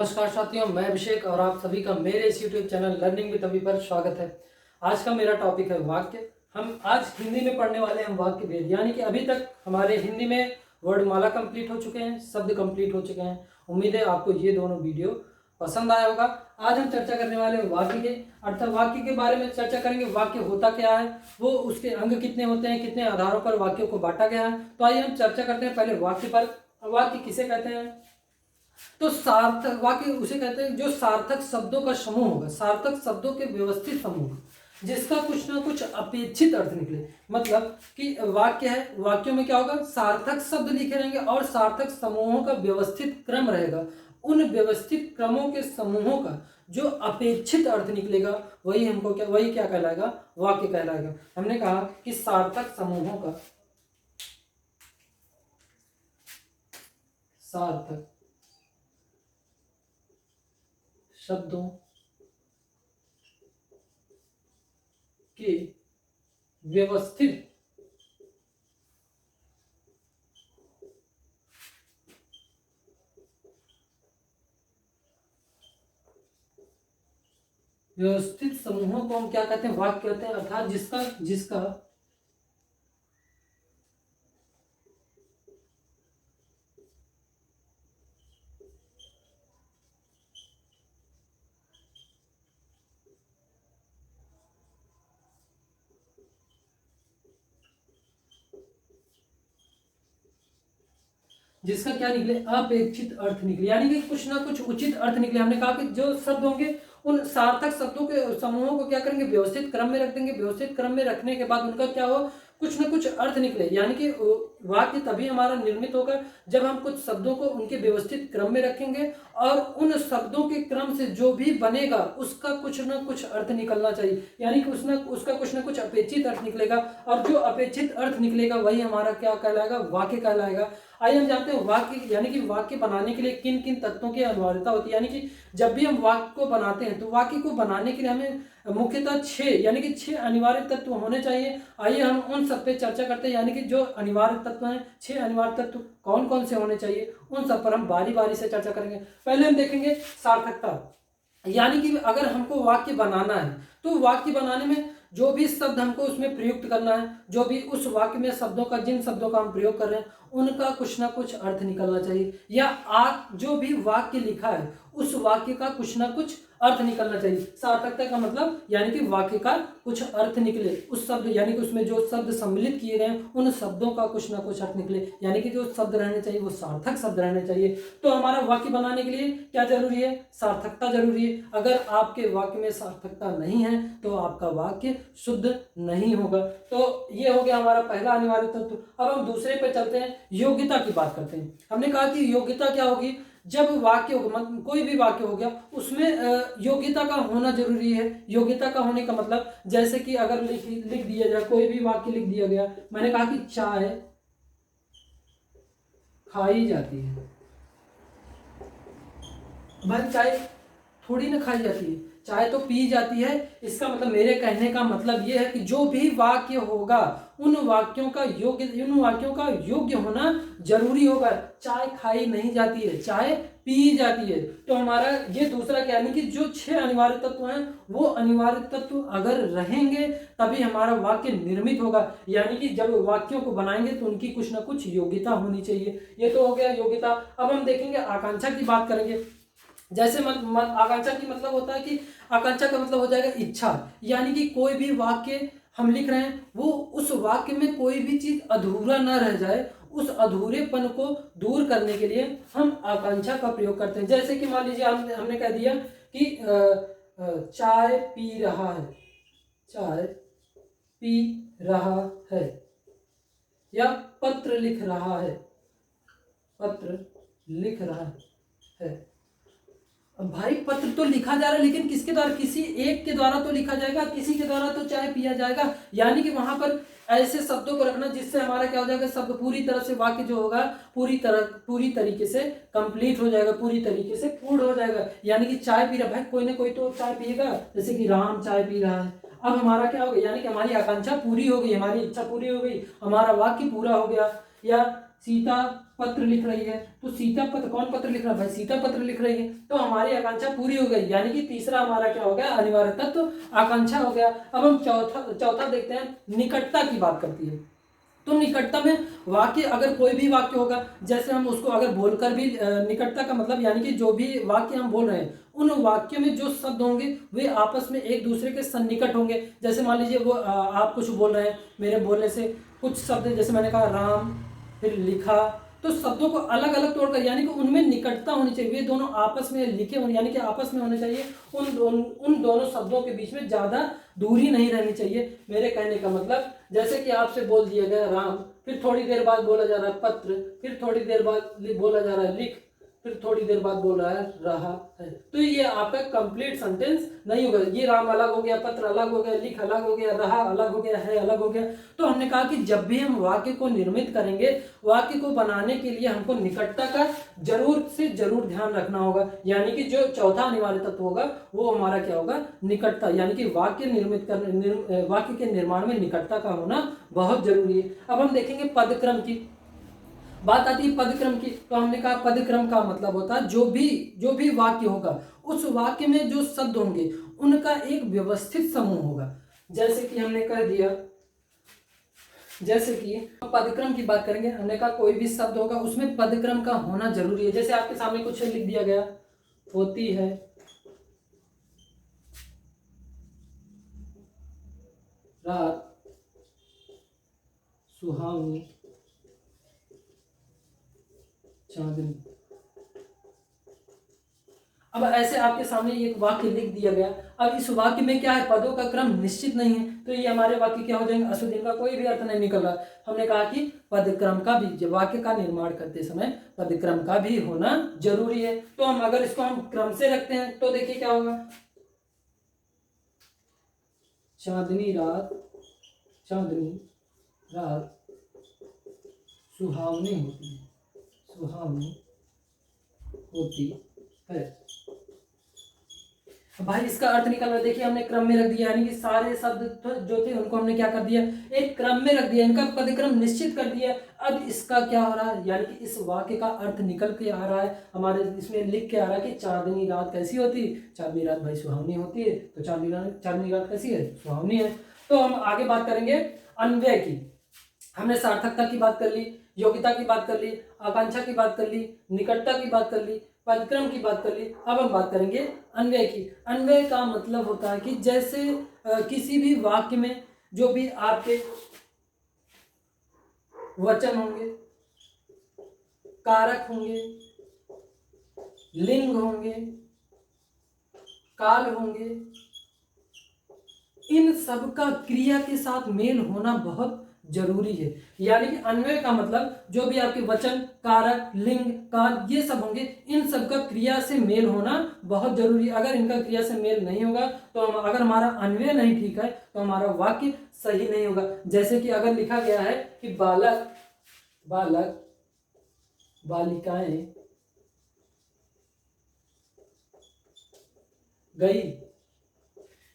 नमस्कार साथियों, मैं अभिषेक और आप सभी का मेरे इस YouTube चैनल लर्निंग विद अभि पर स्वागत है। आज का मेरा टॉपिक है वाक्य। हम आज हिंदी में पढ़ने वाले हैं वाक्य भेद, यानी कि अभी तक हमारे हिंदी में वर्णमाला कंप्लीट हो चुके हैं, शब्द कंप्लीट हो चुके हैं। उम्मीद है आपको ये दोनों वीडियो पसंद आया होगा। आज हम चर्चा करने वाले हैं वाक्य के, अर्थात वाक्य के बारे में चर्चा करेंगे। वाक्य होता क्या है, वो उसके अंग कितने होते हैं, कितने आधारों पर वाक्यों को बांटा गया है। तो आइए हम चर्चा करते हैं पहले वाक्य पर। वाक्य किसे कहते हैं? तो सार्थक वाक्य उसे कहते हैं जो सार्थक शब्दों का समूह होगा, सार्थक शब्दों के व्यवस्थित समूह, जिसका कुछ ना कुछ अपेक्षित अर्थ निकले। मतलब कि वाक्य है, वाक्यों में क्या होगा, सार्थक शब्द लिखे रहेंगे और सार्थक समूहों का व्यवस्थित क्रम रहेगा। उन व्यवस्थित क्रमों के समूहों का जो अपेक्षित अर्थ निकलेगा वही क्या कहलाएगा, वाक्य कहलाएगा। हमने कहा कि सार्थक समूहों का, सार्थक शब्दों के व्यवस्थित समूहों को हम क्या कहते हैं, वाक्य कहते हैं। अर्थात जिसका जिसका जिसका क्या निकले, अपेक्षित अर्थ निकले, यानी कि कुछ ना कुछ उचित अर्थ निकले। हमने कहा कि जो शब्द होंगे उन सार्थक शब्दों के समूहों को क्या करेंगे, व्यवस्थित क्रम में रख देंगे। व्यवस्थित क्रम में रखने के बाद उनका क्या हो, कुछ ना कुछ अर्थ निकले। यानी कि वाक्य तभी हमारा निर्मित होगा जब हम कुछ शब्दों को उनके व्यवस्थित क्रम में रखेंगे और उन शब्दों के क्रम से जो भी बनेगा उसका कुछ ना कुछ अर्थ निकलना चाहिए। यानी कि उसका कुछ ना कुछ अपेक्षित अर्थ निकलेगा और जो अपेक्षित अर्थ निकलेगा वही हमारा क्या कहलाएगा, वाक्य कहलाएगा। आइए हम जानते हैं वाक्य, यानी कि वाक्य बनाने के लिए किन किन तत्वों की अनिवार्यता होती है। यानी कि जब भी हम वाक्य को बनाते हैं तो वाक्य को बनाने के लिए हमें मुख्यतः 6 यानी कि 6 अनिवार्य तत्व होने चाहिए। आइए हम उन सब पे चर्चा करते हैं। यानी कि जो अनिवार्य तत्व हैं, 6 अनिवार्य तत्व कौन कौन से होने चाहिए, उन सब पर हम बारी बारी से चर्चा करेंगे। पहले हम देखेंगे सार्थकता। यानी कि अगर हमको वाक्य बनाना है तो वाक्य बनाने में जो भी शब्द हमको उसमें प्रयुक्त करना है, जो भी उस वाक्य में शब्दों का, जिन शब्दों का हम प्रयोग कर रहे हैं उनका कुछ ना कुछ अर्थ निकलना चाहिए। या आप जो भी वाक्य लिखा है उस वाक्य का कुछ ना कुछ अर्थ निकलना चाहिए। सार्थकता का मतलब यानी कि वाक्य का कुछ अर्थ निकले, उस शब्द यानी कि उसमें जो शब्द सम्मिलित किए गए उन शब्दों का कुछ ना कुछ अर्थ निकले। यानी कि जो शब्द रहने चाहिए वो सार्थक शब्द रहने चाहिए। तो हमारा वाक्य बनाने के लिए क्या जरूरी है, सार्थकता जरूरी है। अगर आपके वाक्य में सार्थकता नहीं है तो आपका वाक्य शुद्ध नहीं होगा। तो ये हो गया हमारा पहला अनिवार्य तत्व। अब हम दूसरे पे चलते हैं, योग्यता की बात करते हैं। हमने कहा कि योग्यता क्या होगी, जब वाक्य कोई भी वाक्य हो गया उसमें योग्यता का होना जरूरी है। योग्यता का होने का मतलब जैसे कि अगर लिख दिया जाए, कोई भी वाक्य लिख दिया गया, मैंने कहा कि चाय खाई जाती है। भाई चाय थोड़ी ना खाई जाती है, चाय तो पी जाती है। इसका मतलब, मेरे कहने का मतलब यह है कि जो भी वाक्य होगा उन वाक्यों का योग्य होना जरूरी होगा। चाय खाई नहीं जाती है, चाय पी जाती है। तो हमारा ये दूसरा क्या, यानी कि जो 6 अनिवार्य तत्व हैं वो अनिवार्य तत्व अगर रहेंगे तभी हमारा वाक्य निर्मित होगा। यानी कि जब वाक्यों को बनाएंगे तो उनकी कुछ ना कुछ योग्यता होनी चाहिए। ये तो हो गया योग्यता। अब हम देखेंगे आकांक्षा की बात करेंगे। जैसे आकांक्षा की मतलब होता है कि आकांक्षा का मतलब हो जाएगा इच्छा। यानी कि कोई भी वाक्य हम लिख रहे हैं वो उस वाक्य में कोई भी चीज अधूरा ना रह जाए, उस अधूरेपन को दूर करने के लिए हम आकांक्षा का प्रयोग करते हैं। जैसे कि मान लीजिए हमने कह दिया कि चाय पी रहा है, चाय पी रहा है, या पत्र लिख रहा है, पत्र लिख रहा है। भाई पत्र तो लिखा जा रहा है लेकिन किसके द्वारा, किसी एक के द्वारा तो लिखा जाएगा, किसी के द्वारा तो चाय पिया जाएगा। यानी कि वहां पर ऐसे शब्दों को रखना जिससे हमारा क्या हो जाएगा, शब्द पूरी तरह से, वाक्य जो होगा पूरी तरीके से कंप्लीट हो जाएगा, पूरी तरीके से पूर्ण हो जाएगा। यानी कि चाय पी रहा, भाई कोई ना कोई तो चाय पिएगा, जैसे कि राम चाय पी रहा है। अब हमारा क्या हो गया, यानी कि हमारी आकांक्षा पूरी हो गई, हमारी इच्छा पूरी हो गई, हमारा वाक्य पूरा हो गया। या सीता पत्र लिख रही है, तो सीता पत्र, कौन पत्र लिख रहा है भाई, सीता पत्र लिख रही है, तो हमारी आकांक्षा पूरी हो गई, यानी कि तीसरा हमारा क्या हो गया, अनिवार्य तत्व आकांक्षा हो गया। अब हम चौथा देखते हैं, निकटता की बात करती है। तो निकटता में वाक्य, अगर कोई भी वाक्य होगा, जैसे हम उसको अगर बोलकर भी, निकटता का मतलब यानी कि जो भी वाक्य हम बोल रहे हैं उन वाक्यों में जो शब्द होंगे वे आपस में एक दूसरे के सन्निकट होंगे। जैसे मान लीजिए वो आप कुछ बोल रहे हैं, मेरे बोलने से कुछ शब्द, जैसे मैंने कहा राम, फिर लिखा, तो शब्दों को अलग अलग तोड़कर, यानी कि उनमें निकटता होनी चाहिए, वे दोनों आपस में लिखे होने, यानी कि आपस में होने चाहिए, उन दोनों शब्दों के बीच में ज़्यादा दूरी नहीं रहनी चाहिए। मेरे कहने का मतलब, जैसे कि आपसे बोल दिया गया राम, फिर थोड़ी देर बाद बोला जा रहा है पत्र, फिर थोड़ी देर बाद बोला जा रहा है लिख, फिर थोड़ी देर बाद बोल रहा है रहा है, तो ये आपका कंप्लीट सेंटेंस नहीं होगा। ये राम अलग हो गया, पत्र अलग हो गया, लिख अलग हो गया, रहा अलग हो गया, है अलग हो गया। तो हमने कहा कि जब भी हम वाक्य को निर्मित करेंगे, वाक्य को बनाने के लिए हमको निकटता का जरूर से जरूर ध्यान रखना होगा, यानी कि जो चौथा अनिवार्य तत्व होगा वो हमारा क्या होगा, निकटता, यानी कि वाक्य निर्मित करने, वाक्य के निर्माण में निकटता का होना बहुत जरूरी है। अब हम देखेंगे पदक्रम की बात आती है, पदक्रम की, तो हमने कहा पदक्रम का मतलब होता है जो भी वाक्य होगा उस वाक्य में जो शब्द होंगे उनका एक व्यवस्थित समूह होगा। जैसे कि हमने कह दिया, जैसे कि पदक्रम की बात करेंगे, हमने कहा कोई भी शब्द होगा उसमें पदक्रम का होना जरूरी है। जैसे आपके सामने कुछ लिख दिया गया, होती है, रात सुहावनी, चांदनी। अब ऐसे आपके सामने एक वाक्य लिख दिया गया, अब इस वाक्य में क्या है, पदों का क्रम निश्चित नहीं है, तो ये हमारे वाक्य क्या हो जाएंगे, अशुद्ध, इनका कोई भी अर्थ नहीं निकल रहा। हमने कहा कि पदक्रम का भी, जब वाक्य का निर्माण करते समय पदक्रम का भी होना जरूरी है। तो हम अगर इसको हम क्रम से रखते हैं तो देखिए क्या होगा, चांदनी रात, चांदनी रात सुहावनी होती है, सुहावनी होती है। भाई इसका अर्थ निकल रहा है, देखिए हमने क्रम में रख दिया, यानी कि सारे शब्द जो थे उनको हमने क्या कर दिया, एक क्रम में रख दिया, इनका पदक्रम निश्चित कर दिया। अब इसका क्या हो रहा है, यानी कि इस वाक्य का अर्थ निकल के आ रहा है, हमारे इसमें लिख के आ रहा है कि चांदनी रात कैसी होती है, चांदनी रात भाई सुहावनी होती है, तो चांदनी रात कैसी है, सुहावनी है। तो हम आगे बात करेंगे अन्वय की। हमने सार्थकता की बात कर ली, योग्यता की बात कर ली, आकांक्षा की बात कर ली, निकटता की बात कर ली, पदक्रम की बात कर ली। अब हम बात करेंगे अन्वय की। अन्वय का मतलब होता है कि जैसे किसी भी वाक्य में जो भी आपके वचन होंगे, कारक होंगे, लिंग होंगे, काल होंगे, इन सब का क्रिया के साथ मेल होना बहुत जरूरी है। यानी कि अन्वय का मतलब जो भी आपके वचन, कारक, लिंग, काल ये सब होंगे, इन सब का क्रिया से मेल होना बहुत जरूरी है। अगर इनका क्रिया से मेल नहीं होगा तो अगर हमारा अन्वय नहीं ठीक है तो हमारा वाक्य सही नहीं होगा। जैसे कि अगर लिखा गया है कि बालक, बालक, बालिकाएं गई,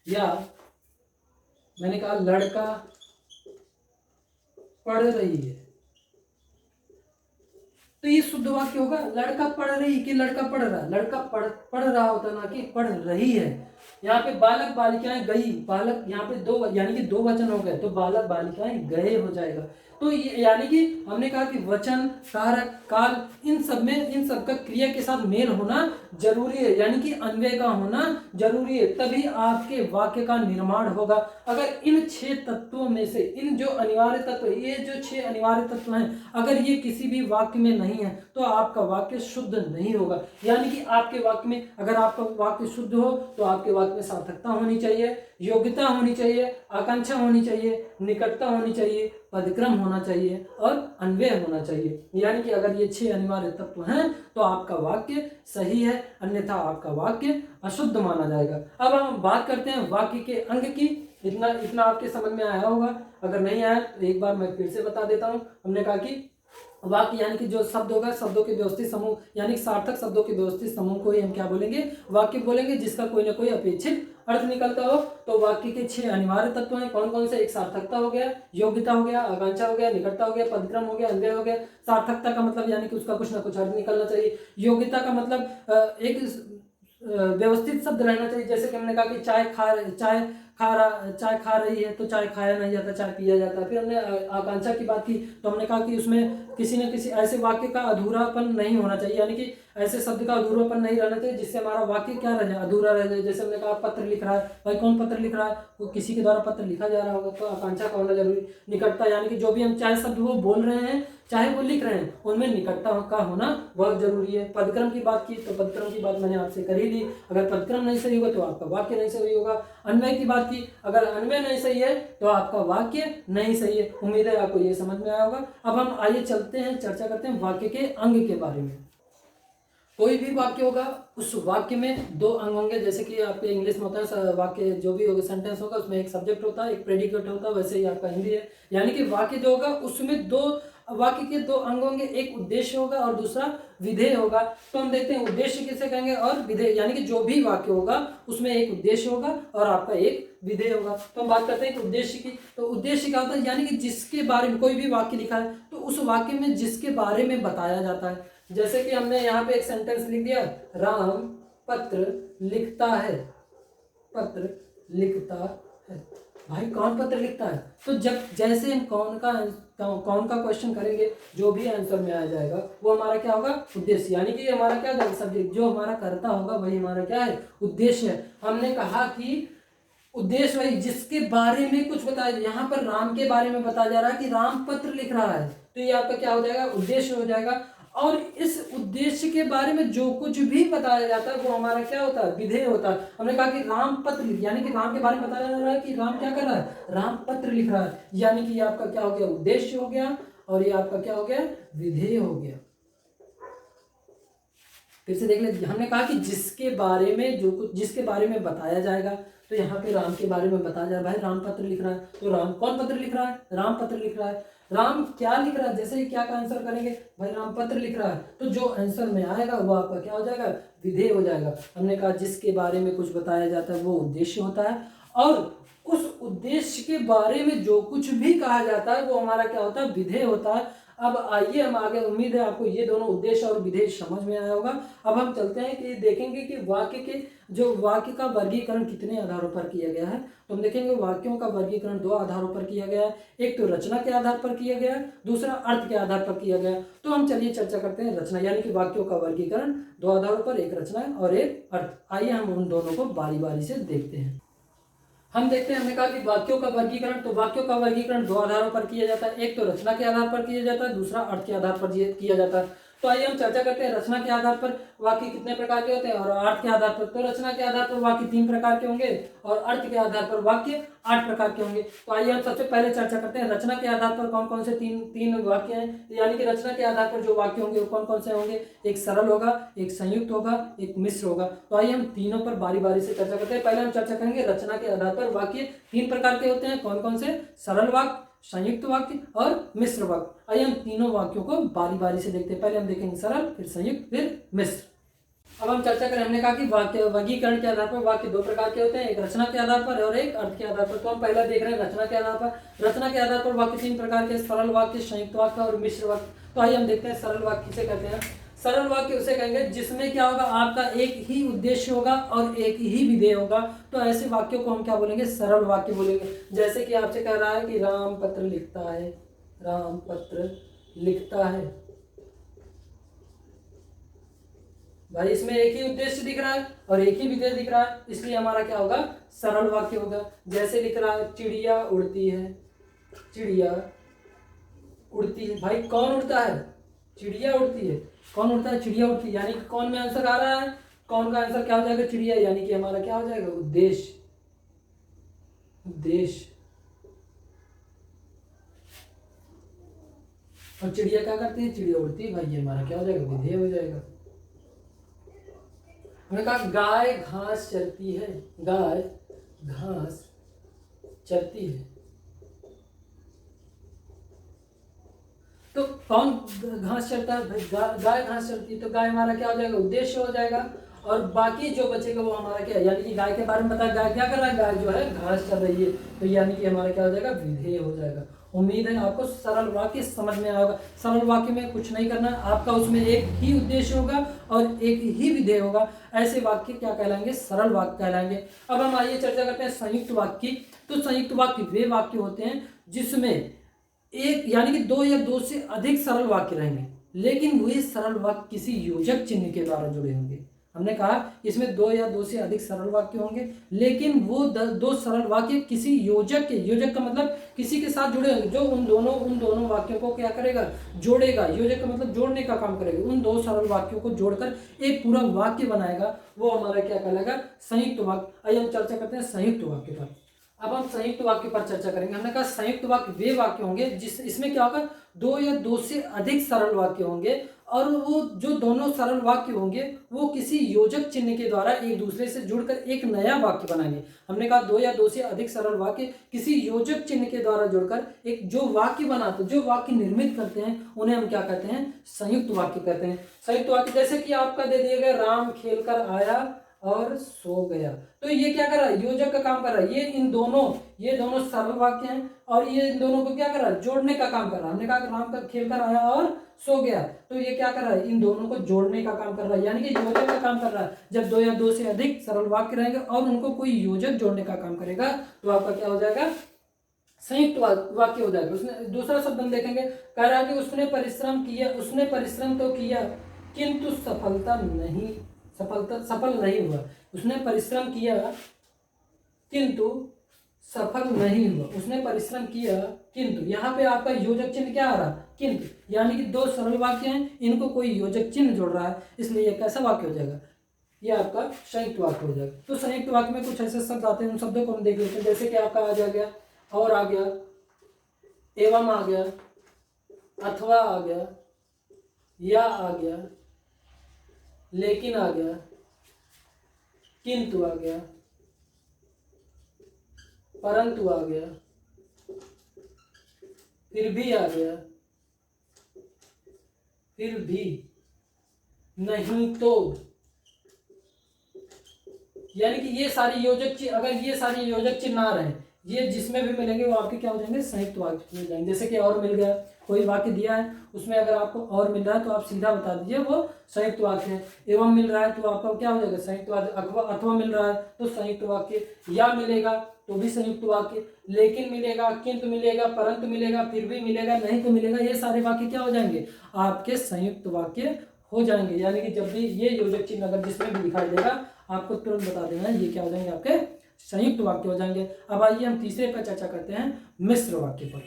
या मैंने कहा लड़का पढ़ रही है, तो ये शुद्ध वाक्य होगा। लड़का पढ़ रही कि लड़का पढ़ रहा है, लड़का पढ़ रहा होता ना कि पढ़ रही है। यहाँ पे बालक बालिकाएं गई, बालक यहाँ पे दो, यानी कि दो वचन हो गए, तो बालक बालिकाएं गए हो जाएगा। तो ये यानी कि हमने कहा कि वचन, कारक, काल इन सब में, इन सब का क्रिया के साथ मेल होना जरूरी है, यानी कि अन्वय का होना जरूरी है, तभी आपके वाक्य का निर्माण होगा। अगर इन 6 तत्वों में से, इन जो अनिवार्य तत्व, ये जो 6 अनिवार्य तत्व हैं, अगर ये किसी भी वाक्य में नहीं है तो आपका वाक्य शुद्ध नहीं होगा। यानी कि आपके वाक्य में, अगर आपका वाक्य शुद्ध हो तो आपके वाक्य में सार्थकता होनी चाहिए, योग्यता होनी चाहिए, आकांक्षा होनी चाहिए, निकटता होनी चाहिए, पदक्रम होना चाहिए और अन्वय होना चाहिए। यानी कि अगर ये 6 अनिवार्य तत्व हैं तो आपका वाक्य सही है, अन्यथा आपका वाक्य अशुद्ध माना जाएगा। अब हम बात करते हैं वाक्य के अंग की। इतना आपके समझ में आया होगा, अगर नहीं आया तो एक बार मैं फिर से बता देता हूं। हमने कहा कि वाक्य यानी कि जो शब्द होगा, शब्दों के व्यवस्थित समूह यानी कि सार्थक शब्दों के व्यवस्थित समूह को ही हम क्या बोलेंगे, वाक्य बोलेंगे, जिसका कोई ना कोई अपेक्षित अर्थ निकलता हो। तो वाक्य के 6 अनिवार्य तत्व हैं, कौन कौन से? एक सार्थकता हो गया, योग्यता हो गया, आकांक्षा हो गया, निकटता हो गया, पदक्रम हो गया, अन्वय हो गया। सार्थकता का मतलब यानी कि उसका कुछ ना कुछ अर्थ निकलना चाहिए। योग्यता का मतलब एक व्यवस्थित शब्द रहना चाहिए। जैसे कि हमने कहा कि चाय खा रही है, तो चाय खाया नहीं जाता, चाय पिया जाता है। फिर हमने आकांक्षा की बात की, तो हमने कहा कि उसमें किसी न किसी ऐसे वाक्य का अधूरापन नहीं होना चाहिए, यानी कि ऐसे शब्द का अधूरापन नहीं रहना चाहिए जिससे हमारा वाक्य क्या रह जाए, अधूरा रह जाए। जैसे हमने कहा पत्र लिख रहा है, भाई कौन पत्र लिख रहा है? वो किसी के द्वारा पत्र लिखा जा रहा होगा, तो आकांक्षा का होना जरूरी। निकटता यानी कि जो भी हम चाहे शब्द वो बोल रहे हैं, चाहे वो लिख रहे हैं, उनमें निकटता का होना बहुत जरूरी है। पदक्रम की बात की, तो पदक्रम की बात मैंने आपसे कर ही ली। अगर पदक्रम नहीं सही होगा तो आपका वाक्य नहीं सही होगा। अन्वय की बात की, अगर अन्वय नहीं सही है तो आपका वाक्य नहीं सही है। उम्मीद है आपको ये समझ में आया होगा। अब हम आइए चलते हैं, चर्चा करते हैं वाक्य के अंग के बारे में। कोई भी वाक्य होगा, उस वाक्य में 2 अंग होंगे। जैसे कि आपके इंग्लिश में होता है वाक्य, जो भी होगा सेंटेंस होगा उसमें एक सब्जेक्ट होता है, एक प्रेडिकेट होता है, वैसे ही आपका हिंदी है। यानी कि वाक्य जो होगा उसमें वाक्य के 2 अंग होंगे, एक उद्देश्य होगा और दूसरा विधेय होगा। तो हम देखते हैं उद्देश्य किसे कहेंगे और विधेय, यानी कि जो भी वाक्य होगा उसमें एक उद्देश्य होगा और आपका एक विधेय होगा। तो हम बात करते हैं कि उद्देश्य की। तो उद्देश्य क्या होता है? यानी कि जिसके बारे में कोई भी वाक्य लिखा है तो उस वाक्य में जिसके बारे में बताया जाता है। जैसे कि हमने यहाँ पे एक सेंटेंस लिख दिया, राम पत्र लिखता है, पत्र लिखता है। भाई कौन पत्र लिखता है? तो जब जैसे हम कौन का क्वेश्चन करेंगे, जो भी आंसर में आ जाएगा वो हमारा क्या होगा? उद्देश्य। यानी कि हमारा क्या होगा? सब्जेक्ट। जो हमारा कर्ता होगा वही हमारा क्या है? उद्देश्य है। हमने कहा कि उद्देश्य वही जिसके बारे में कुछ बताया। यहाँ पर राम के बारे में बताया जा रहा है कि राम पत्र लिख रहा है, तो ये आपका क्या हो जाएगा? उद्देश्य हो जाएगा। और इस उद्देश्य के बारे में जो कुछ भी बताया जाता है वो हमारा क्या होता है? विधेय होता है। हमने कहा कि राम पत्र लिख, यानी कि राम के बारे में बताया जा रहा है कि राम क्या कर रहा है? राम पत्र लिख रहा है। यानी कि ये आपका क्या हो गया? उद्देश्य हो गया और ये आपका क्या हो गया? विधेय हो गया। फिर से देख लेते, हमने कहा कि जिसके बारे में जो कुछ, जिसके बारे में बताया जाएगा, तो यहाँ पे राम के बारे में बताया जा रहा है, भाई राम पत्र लिख रहा है, तो राम कौन पत्र लिख रहा है? राम पत्र लिख रहा है। राम क्या लिख रहा है? जैसे ही क्या का आंसर करेंगे, भाई राम पत्र लिख रहा है, तो जो आंसर में आएगा वो आपका क्या हो जाएगा? विधेय हो जाएगा। हमने कहा जिसके बारे में कुछ बताया जाता है वो उद्देश्य होता है, और उस उद्देश्य के बारे में जो कुछ भी कहा जाता है वो हमारा क्या होता है? विधेय होता है। अब आइए हम आगे, उम्मीद है आपको ये दोनों उद्देश्य और विधेय समझ में आया होगा। अब हम चलते हैं कि देखेंगे कि वाक्य का वर्गीकरण कितने आधारों पर किया गया है। तो हम देखेंगे वाक्यों का वर्गीकरण 2 आधारों पर किया गया है। एक तो रचना के आधार पर किया गया है, दूसरा अर्थ के आधार पर किया गया है। तो हम चलिए चर्चा करते हैं रचना, यानी कि वाक्यों का वर्गीकरण 2 आधारों पर, एक रचना और एक अर्थ। आइए हम उन दोनों को बारी बारी से देखते हैं। हम देखते हैं, हमने कहा कि वाक्यों का वर्गीकरण, तो वाक्यों का वर्गीकरण 2 आधारों पर किया जाता है। एक तो रचना के आधार पर किया जाता है, दूसरा अर्थ के आधार पर किया जाता है। तो आइए हम चर्चा करते हैं रचना के आधार पर वाक्य कितने प्रकार के होते हैं और अर्थ के आधार पर। तो रचना के आधार पर वाक्य 3 प्रकार के होंगे और अर्थ के आधार पर वाक्य 8 प्रकार के होंगे। तो आइए हम सबसे पहले चर्चा करते हैं रचना के आधार पर कौन कौन से तीन वाक्य हैं। यानी कि रचना के आधार पर जो वाक्य होंगे वो कौन कौन से होंगे? एक सरल होगा, एक संयुक्त होगा, एक मिश्र होगा। तो आइए हम तीनों पर बारी बारी से चर्चा करते हैं। पहले हम चर्चा करेंगे रचना के आधार पर वाक्य 3 प्रकार के होते हैं, कौन कौन से? सरल वाक्य, संयुक्त वाक्य और मिश्र वाक्य। आइए हम तीनों वाक्यों को बारी बारी से देखते हैं। पहले हम देखेंगे सरल, फिर संयुक्त, फिर मिश्र। अब हम चर्चा करें, हमने कहा कि वाक्य वर्गीकरण के आधार पर वाक्य 2 प्रकार के होते हैं, एक रचना के आधार पर और एक अर्थ के आधार पर। तो हम पहले देख रहे हैं रचना के आधार पर। रचना के आधार पर वाक्य 3 प्रकार के, सरल वाक्य, संयुक्त वाक्य और मिश्र वाक्य। तो आइए हम देखते हैं सरल वाक्य किसे कहते हैं। सरल वाक्य उसे कहेंगे जिसमें क्या होगा? आपका एक ही उद्देश्य होगा और एक ही विधेय होगा। तो ऐसे वाक्यों को हम क्या बोलेंगे? सरल वाक्य बोलेंगे। जैसे कि आपसे कह रहा है कि राम पत्र लिखता है, राम पत्र लिखता है। भाई इसमें एक ही उद्देश्य दिख रहा है और एक ही विधेय दिख रहा है, इसलिए हमारा क्या होगा? सरल वाक्य होगा। जैसे लिख रहा है चिड़िया उड़ती है, चिड़िया उड़ती है। भाई कौन उड़ता है? चिड़िया उड़ती है। कौन उड़ता है? चिड़िया उड़ती है। यानी कि कौन में आंसर आ रहा है? कौन का आंसर क्या हो जाएगा? चिड़िया। यानी कि हमारा क्या हो जाएगा? उद्देश्य, उद्देश्य। और चिड़िया क्या करती है? चिड़िया उड़ती है। भाई ये हमारा क्या हो जाएगा? विधेय हो जाएगा। हमने कहा गाय घास चरती है, गाय घास चरती है। तो कौन घास चरता है भाई? गाय घास चरती है, तो गाय हमारा क्या हो जाएगा? उद्देश्य हो जाएगा। और बाकी जो बचेगा वो हमारा क्या है? यानी कि गाय के बारे में पता है, गाय क्या कर रहा है? गाय जो है घास चर रही है, तो यानी कि हमारा क्या हो जाएगा? विधेय हो जाएगा। उम्मीद है आपको सरल वाक्य समझ में आएगा। सरल वाक्य में कुछ नहीं करना है आपका, उसमें एक ही उद्देश्य होगा और एक ही विधेय होगा। ऐसे वाक्य क्या कहलाएंगे? सरल वाक्य कहलाएंगे। अब हम आइए चर्चा करते हैं संयुक्त वाक्य। तो संयुक्त वाक्य वे वाक्य होते हैं जिसमें एक यानी कि दो या दो से अधिक सरल वाक्य रहेंगे, लेकिन वही सरल वाक्य किसी योजक चिन्ह के द्वारा जुड़े होंगे। हमने कहा इसमें दो या दो से अधिक सरल वाक्य होंगे, लेकिन वो दो सरल वाक्य किसी योजक के, योजक का मतलब किसी के साथ जुड़े होंगे, जो उन दोनों वाक्यों को क्या करेगा? जोड़ेगा। योजक का मतलब जोड़ने का काम करेगा। उन दो सरल वाक्यों को जोड़कर एक पूरा वाक्य बनाएगा, वो हमारा क्या कहलाएगा? संयुक्त वाक्य। आइए हम चर्चा करते हैं संयुक्त वाक्य पर। अब हम संयुक्त वाक्य पर चर्चा करेंगे। हमने कहा संयुक्त वाक्य वे वाक्य होंगे जिस इसमें क्या होगा? दो या दो से अधिक सरल वाक्य होंगे, और वो जो दोनों सरल वाक्य होंगे वो किसी योजक चिन्ह के द्वारा एक दूसरे से जुड़कर एक नया वाक्य बनाएंगे। हमने कहा दो या दो से अधिक सरल वाक्य किसी योजक चिन्ह के द्वारा जुड़कर एक जो वाक्य बनाते, जो वाक्य निर्मित करते हैं, उन्हें हम क्या कहते हैं? संयुक्त वाक्य कहते हैं। संयुक्त वाक्य जैसे कि आपका दे दिया गया, राम खेल कर आया और सो गया, तो ये क्या कर रहा है? योजक का काम कर रहा है। ये दोनों सरल वाक्य हैं और ये इन दोनों को क्या कर रहा है? जोड़ने का काम कर रहा है। हमने कहा राम का खेल कर आया और सो गया, तो ये क्या कर रहा है? इन दोनों को जोड़ने का काम कर रहा है, यानी कि योजक का काम कर रहा है। जब दो या दो से अधिक सरल वाक्य रहेंगे और उनको कोई योजक जोड़ने का काम करेगा, तो आपका क्या हो जाएगा? संयुक्त वाक्य हो जाएगा। उसने दूसरा शब्द हम देखेंगे, कह रहा है कि उसने परिश्रम तो किया किंतु सफल नहीं हुआ। उसने परिश्रम किया किंतु सफल नहीं हुआ। उसने परिश्रम किया किंतु, यहाँ पे आपका योजक चिन्ह क्या आ रहा? किंतु, यानी कि दो सरल वाक्य हैं, इनको कोई योजक चिन्ह जोड़ रहा है, इसलिए ये कैसा वाक्य हो जाएगा? ये आपका संयुक्त वाक्य हो जाएगा। तो संयुक्त वाक्य में कुछ ऐसे शब्द आते हैं, उन शब्दों को हम देख लेते हैं। जैसे कि आपका आ गया और आ गया, एवं आ गया, अथवा आ गया, या आ गया, लेकिन आ गया, किंतु आ गया, परंतु आ गया, फिर भी आ गया, फिर भी, नहीं तो। यानी कि ये सारी योजक चिन्ह, अगर ये सारी योजक चिन्ह आ रहे हैं, ये जिसमें भी मिलेंगे वो आपके क्या हो जाएंगे? संयुक्त वाक्य मिल जाएंगे। जैसे कि और मिल गया, कोई वाक्य दिया है उसमें अगर आपको और मिल रहा है तो आप सीधा बता दीजिए वो संयुक्त वाक्य है। एवं मिल रहा है तो आपका क्या हो जाएगा? संयुक्त वाक्य। अथवा मिल रहा है तो संयुक्त वाक्य। या मिलेगा तो भी संयुक्त वाक्य। लेकिन मिलेगा, किंतु मिलेगा, परंतु मिलेगा, फिर भी मिलेगा, नहीं तो मिलेगा, ये सारे वाक्य क्या हो जाएंगे? आपके संयुक्त वाक्य हो जाएंगे। यानी कि जब भी ये योजक चिन्ह अगर जिसमें भी दिखाई देगा, आपको तुरंत बता देना ये क्या हो जाएंगे? आपके संयुक्त वाक्य हो जाएंगे। अब आइए हम तीसरे पर चर्चा करते हैं, मिश्र वाक्य पर।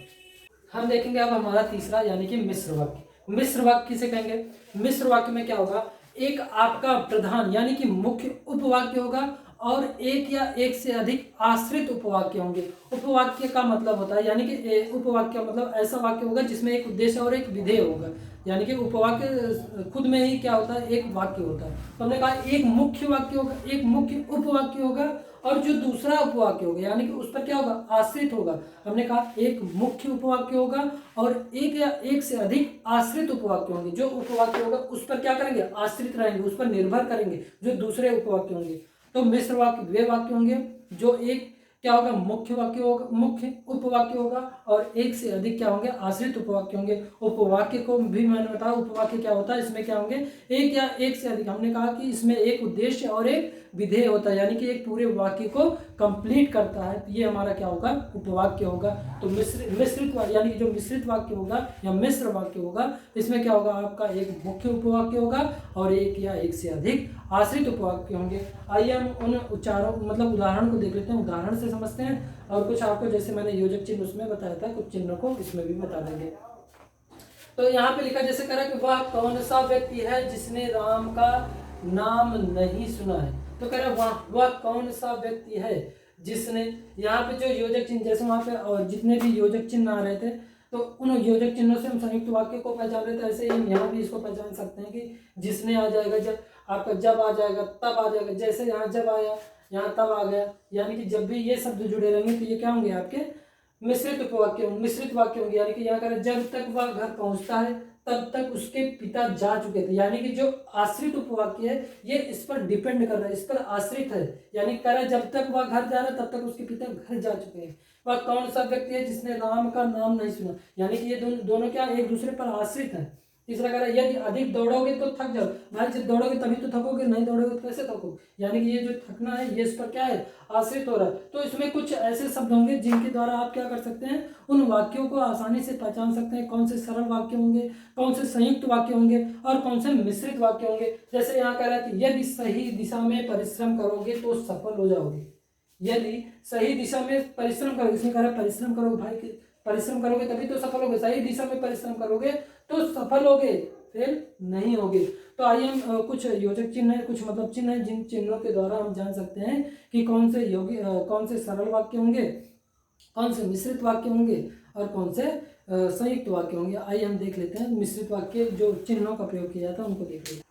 हम देखेंगे अब हमारा तीसरा यानी कि मिश्र वाक्य। मिश्र वाक्य किसे कहेंगे? मिश्र वाक्य में क्या होगा? एक आपका प्रधान यानी कि मुख्य उपवाक्य होगा और एक या एक से अधिक आश्रित उपवाक्य होंगे। उपवाक्य का मतलब होता है, यानी कि उपवाक्य मतलब ऐसा वाक्य होगा जिसमें एक उद्देश्य और एक विधेय होगा। यानी कि उपवाक्य खुद में ही क्या होता है? एक वाक्य होता है। तो हमने कहा एक मुख्य वाक्य होगा, एक मुख्य उपवाक्य होगा, और जो दूसरा उपवाक्य होगा यानी कि उस पर क्या होगा? आश्रित होगा। हमने कहा एक मुख्य उपवाक्य होगा और एक या एक से अधिक आश्रित उपवाक्य होंगे। जो उपवाक्य होगा उस पर क्या करेंगे? आश्रित रहेंगे, उस पर निर्भर करेंगे जो दूसरे उपवाक्य होंगे। तो मिश्र वाक्य वे वाक्य होंगे जो एक क्या होगा? मुख्य वाक्य होगा, मुख्य उपवाक्य होगा, और एक से अधिक क्या होंगे? आश्रित उपवाक्य होंगे। उपवाक्य को भी मैंने बताया उपवाक्य क्या होता है, इसमें क्या होंगे? एक या एक से अधिक। हमने कहा कि इसमें एक उद्देश्य और एक विधेय होता है, यानी कि एक पूरे वाक्य को कंप्लीट करता है। तो ये हमारा क्या होगा? उपवाक्य होगा। तो मिश्रित यानी कि जो मिश्रित वाक्य होगा या मिश्र वाक्य होगा, इसमें क्या होगा? आपका एक मुख्य उपवाक्य होगा और एक या एक से अधिक आश्रित उपवाक्य होंगे। आइए हम उन उच्चारों मतलब उदाहरण को देख लेते हैं, उदाहरण से समझते हैं, और कुछ आपको जैसे मैंने योजक चिन्ह उसमें बताया था, कुछ चिन्हों को इसमें भी बता देंगे। तो यहाँ पे लिखा जैसे कह रहा कि वह कौन सा व्यक्ति है जिसने राम का नाम नहीं सुना है। तो कह रहा वह कौन सा व्यक्ति है जिसने, यहाँ पे जो योजक चिन्ह जैसे वहाँ पे और जितने भी योजक चिन्ह आ रहे थे, तो उन योजक चिन्हों से हम संयुक्त वाक्य को पहचान रहे थे। ऐसे ही हम यहाँ भी इसको पहचान सकते हैं कि जिसने आ जाएगा, जब आपका जब आ जाएगा, तब आ जाएगा। जैसे यहाँ जब आया, यहाँ तब आ गया, यानी कि जब भी ये शब्द जुड़े रहेंगे तो ये क्या होंगे? आपके मिश्रित उपवाक्य, मिश्रित वाक्य होंगे, यानी कि यहाँ करें जब तक वह घर पहुंचता है तब तक उसके पिता जा चुके थे, यानी कि जो आश्रित उपवाक्य है ये इस पर डिपेंड कर रहा है, इस पर आश्रित है, यानी करें जब तक वह घर जा रहा है तब तक उसके पिता घर जा चुके हैं। वह कौन सा व्यक्ति है जिसने राम का नाम नहीं सुना, यानी कि ये दोनों क्या एक दूसरे पर आश्रित है। तीसरा कह रहा है यदि अधिक दौड़ोगे तो थक जाओ, भाई जब दौड़ोगे तभी तो थकोगे, नहीं दौड़ोगे तो कैसे थकोगे, यानी कि ये जो थकना है ये इस पर क्या है, आश्रित हो रहा है। तो इसमें कुछ ऐसे शब्द होंगे जिनके द्वारा आप क्या कर सकते हैं, उन वाक्यों को आसानी से पहचान सकते हैं, कौन से सरल वाक्य होंगे, कौन से संयुक्त वाक्य होंगे और कौन से मिश्रित वाक्य होंगे। जैसे यहाँ कह रहा है कि यदि सही दिशा में परिश्रम करोगे तो सफल हो जाओगे, यदि सही दिशा में परिश्रम करोगे, इसमें कह रहा है परिश्रम करोगे भाई, परिश्रम करोगे तभी तो सफल होगे, सही दिशा में परिश्रम करोगे तो सफल होगे, फेल नहीं होगे। तो आइए हम कुछ योजक चिन्ह है, कुछ मतलब चिन्ह है, जिन चिन्हों के द्वारा हम जान सकते हैं कि कौन से कौन से सरल वाक्य होंगे, कौन से मिश्रित वाक्य होंगे और कौन से संयुक्त वाक्य होंगे। आइए हम देख लेते हैं मिश्रित वाक्य जो चिन्हों का प्रयोग किया जाता है उनको देख लेते हैं।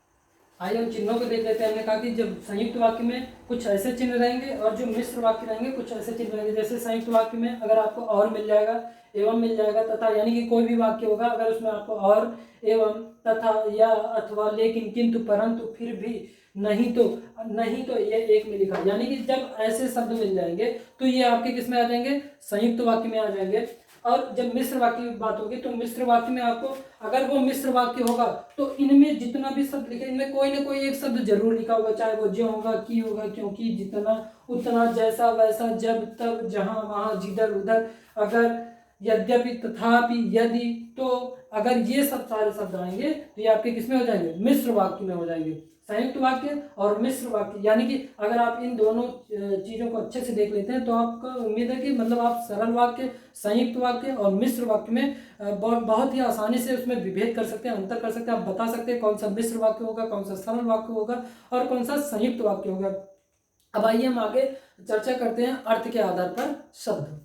आइए हम चिन्हों को देख लेते हैं। हमने कहा कि जब संयुक्त वाक्य में कुछ ऐसे चिन्ह रहेंगे और जो मिश्र वाक्य रहेंगे कुछ ऐसे चिन्ह रहेंगे। जैसे संयुक्त वाक्य में अगर आपको और मिल जाएगा, एवं मिल जाएगा, तथा, यानी कि कोई भी वाक्य होगा अगर उसमें आपको और, एवं, तथा, या, अथवा, लेकिन, किंतु, परंतु, फिर भी, नहीं तो ये एक में लिखा, यानी कि जब ऐसे शब्द मिल जाएंगे तो ये आपके किस में आ जाएंगे, संयुक्त वाक्य में आ जाएंगे। और जब मिश्र वाक्य की बात होगी तो मिश्र वाक्य में आपको अगर वो मिश्र वाक्य होगा तो इनमें जितना भी शब्द लिखे इनमें कोई ना कोई एक शब्द जरूर लिखा होगा, चाहे वो जो होगा, की होगा, क्योंकि, जितना, उतना, जैसा, वैसा, जब, तब, जहां, वहां, जिधर, उधर, अगर, यद्यपि, तथापि, यदि, तो, अगर ये सब सारे शब्द आएंगे तो ये आपके किसमें हो जाएंगे, मिश्र वाक्य में हो जाएंगे। संयुक्त वाक्य और मिश्र वाक्य, यानी कि अगर आप इन दोनों चीजों को अच्छे से देख लेते हैं तो आपको उम्मीद है कि मतलब आप सरल वाक्य, संयुक्त वाक्य और मिश्र वाक्य में बहुत ही आसानी से उसमें विभेद कर सकते हैं, अंतर कर सकते हैं। आप बता सकते हैं कौन सा मिश्र वाक्य होगा, कौन सा सरल वाक्य होगा और कौन सा संयुक्त वाक्य होगा। अब आइए हम आगे चर्चा करते हैं अर्थ के आधार पर शब्द।